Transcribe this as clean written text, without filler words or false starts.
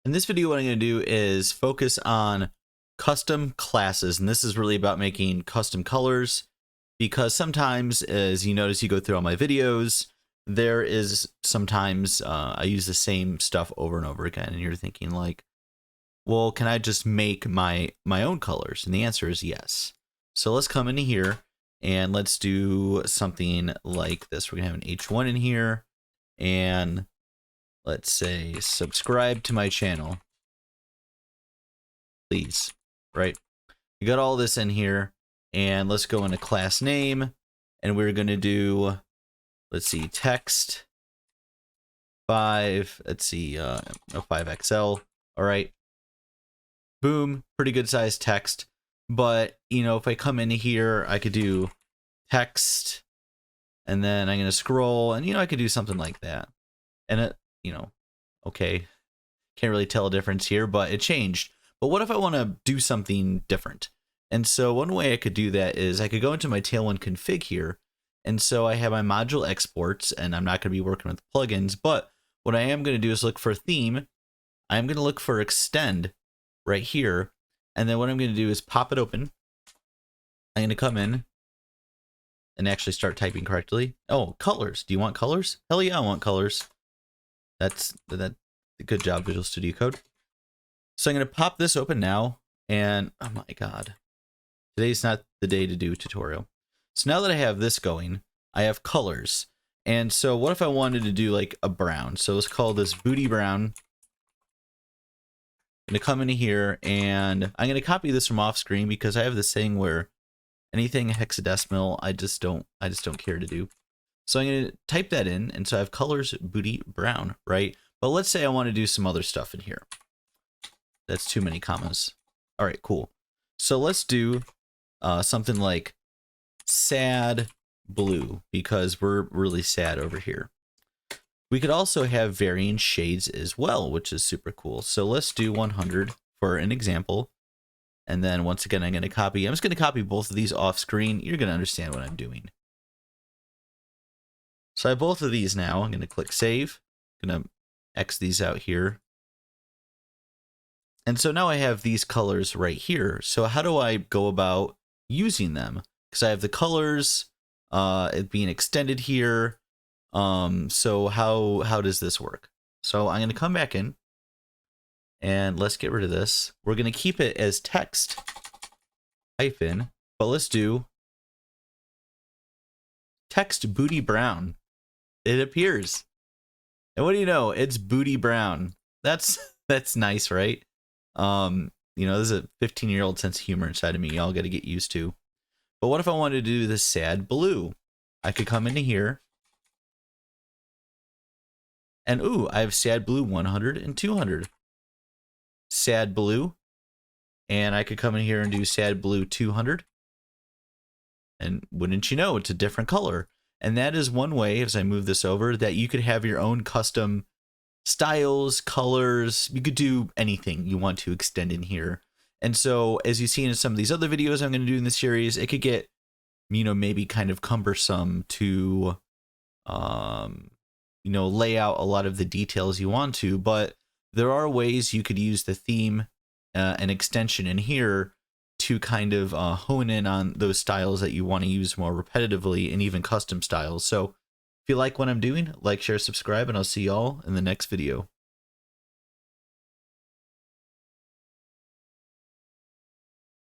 In this video, what I'm going to do is focus on custom classes, and this is really about making custom colors, because sometimes, as you notice, you go through all my videos, there is sometimes I use the same stuff over and over again, and you're thinking like, well, can I just make my own colors? And the answer is yes. So let's come into here and let's do something like this. We're gonna have an H1 in here, and let's say subscribe to my channel, please. Right? You got all this in here, and let's go into class name, and we're gonna do, let's see, text 5. Let's see, 5XL. All right. Boom, pretty good size text. But, you know, if I come into here, I could do text, and then I'm going to scroll, and, you know, I could do something like that. And it, you know, okay, can't really tell a difference here, but it changed. But what if I want to do something different? And so one way I could do that is I could go into my Tailwind config here. And so I have my module exports, and I'm not going to be working with plugins, but what I am going to do is look for theme. I'm going to look for extend right here. And then what I'm going to do is pop it open. I'm going to come in and actually start typing correctly. Oh, colors. Do you want colors? Hell yeah, I want colors. That's good job, Visual Studio Code. So I'm going to pop this open now. And oh my God, today's not the day to do a tutorial. So now that I have this going, I have colors. And so what if I wanted to do like a brown? So let's call this booty brown. I'm going to come into here, and I'm going to copy this from off screen because I have this thing where anything hexadecimal, I just don't care to do. So I'm going to type that in, and so I have colors booty brown, right? But let's say I want to do some other stuff in here. That's too many commas. All right, cool. So let's do something like sad blue, because we're really sad over here. We could also have varying shades as well, which is super cool. So let's do 100 for an example. And then once again, I'm just going to copy both of these off screen. You're going to understand what I'm doing. So I have both of these now. I'm going to click save. I'm going to X these out here. And so now I have these colors right here. So how do I go about using them? Because I have the colors it being extended here. So how does this work? So I'm going to come back in, and let's get rid of this. We're going to keep it as text hyphen, but let's do text booty brown. It appears. And what do you know? It's booty brown. That's nice, right? You know, there's a 15-year-old sense of humor inside of me. Y'all got to get used to. But what if I wanted to do this sad blue? I could come into here. And ooh, I have sad blue 100 and 200. Sad blue. And I could come in here and do sad blue 200. And wouldn't you know, it's a different color. And that is one way, as I move this over, that you could have your own custom styles, colors. You could do anything you want to extend in here. And so, as you've seen in some of these other videos I'm going to do in this series, it could get, you know, maybe kind of cumbersome to, you know, lay out a lot of the details you want to, but there are ways you could use the theme and extension in here to kind of hone in on those styles that you want to use more repetitively, and even custom styles. So if you like what I'm doing, like, share, subscribe, and I'll see y'all in the next video.